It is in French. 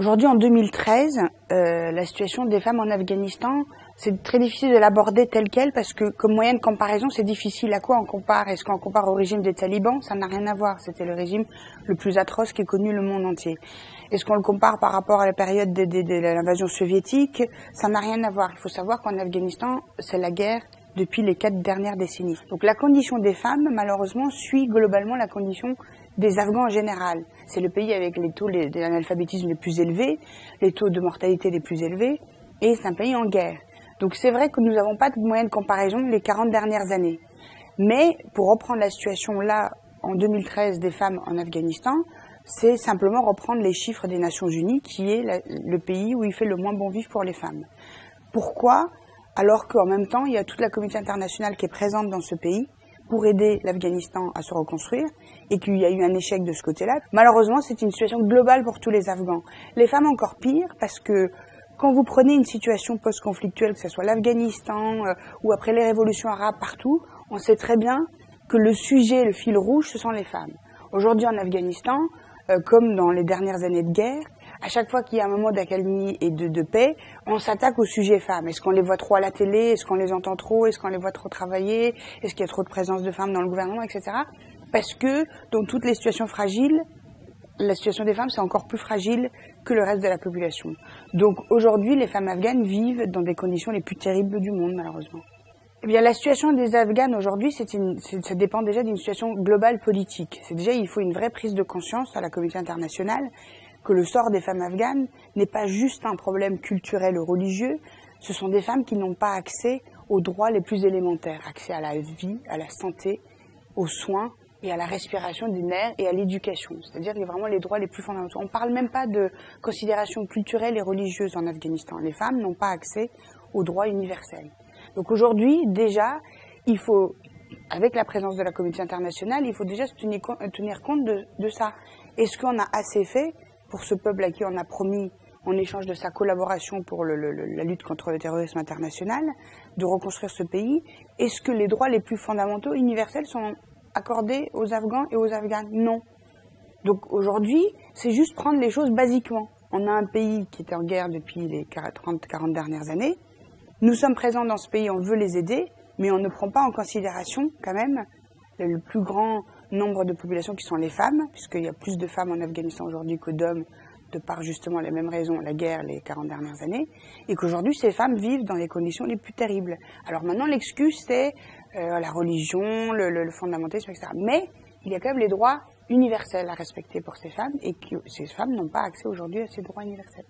Aujourd'hui, en 2013, la situation des femmes en Afghanistan, c'est très difficile de l'aborder telle qu'elle parce que, comme moyen de comparaison, c'est difficile. À quoi on compare? Est-ce qu'on compare au régime des talibans? Ça n'a rien à voir. C'était le régime le plus atroce qui ait connu le monde entier. Est-ce qu'on le compare par rapport à la période de l'invasion soviétique? Ça n'a rien à voir. Il faut savoir qu'en Afghanistan, c'est la guerre depuis les 4 dernières décennies. Donc la condition des femmes, malheureusement, suit globalement la condition des Afghans en général. C'est le pays avec les taux d'analphabétisme les plus élevés, les taux de mortalité les plus élevés, et c'est un pays en guerre. Donc c'est vrai que nous n'avons pas de moyen de comparaison les 40 dernières années. Mais pour reprendre la situation là, en 2013, des femmes en Afghanistan, c'est simplement reprendre les chiffres des Nations Unies, qui est le pays où il fait le moins bon vivre pour les femmes. Pourquoi ? Alors qu'en même temps, il y a toute la communauté internationale qui est présente dans ce pays pour aider l'Afghanistan à se reconstruire et qu'il y a eu un échec de ce côté-là. Malheureusement, c'est une situation globale pour tous les Afghans. Les femmes encore pire parce que quand vous prenez une situation post-conflictuelle, que ce soit l'Afghanistan ou après les révolutions arabes partout, on sait très bien que le sujet, le fil rouge, ce sont les femmes. Aujourd'hui en Afghanistan, comme dans les dernières années de guerre, à chaque fois qu'il y a un moment d'accalmie et de paix, on s'attaque au sujet femmes. Est-ce qu'on les voit trop à la télé? Est-ce qu'on les entend trop? Est-ce qu'on les voit trop travailler? Est-ce qu'il y a trop de présence de femmes dans le gouvernement, etc. Parce que dans toutes les situations fragiles, la situation des femmes, c'est encore plus fragile que le reste de la population. Donc aujourd'hui, les femmes afghanes vivent dans des conditions les plus terribles du monde, malheureusement. Eh bien, la situation des Afghanes aujourd'hui, ça dépend déjà d'une situation globale politique. C'est déjà, il faut une vraie prise de conscience à la communauté internationale que le sort des femmes afghanes n'est pas juste un problème culturel ou religieux, ce sont des femmes qui n'ont pas accès aux droits les plus élémentaires, accès à la vie, à la santé, aux soins et à la respiration d'une air et à l'éducation. C'est-à-dire qu'il y a vraiment les droits les plus fondamentaux. On ne parle même pas de considérations culturelles et religieuses en Afghanistan. Les femmes n'ont pas accès aux droits universels. Donc aujourd'hui, déjà, il faut, avec la présence de la communauté internationale, il faut déjà se tenir compte de ça. Est-ce qu'on a assez fait pour ce peuple à qui on a promis, en échange de sa collaboration pour la lutte contre le terrorisme international, de reconstruire ce pays? Est-ce que les droits les plus fondamentaux, universels, sont accordés aux Afghans et aux Afghanes? Non. Donc aujourd'hui, c'est juste prendre les choses basiquement. On a un pays qui est en guerre depuis les 30-40 dernières années. Nous sommes présents dans ce pays, on veut les aider, mais on ne prend pas en considération quand même le plus grand nombre de populations qui sont les femmes, puisqu'il y a plus de femmes en Afghanistan aujourd'hui que d'hommes, de par justement les mêmes raisons, la guerre, les 40 dernières années, et qu'aujourd'hui ces femmes vivent dans les conditions les plus terribles. Alors maintenant l'excuse c'est la religion, le fondamentalisme, etc. Mais il y a quand même les droits universels à respecter pour ces femmes, et que ces femmes n'ont pas accès aujourd'hui à ces droits universels.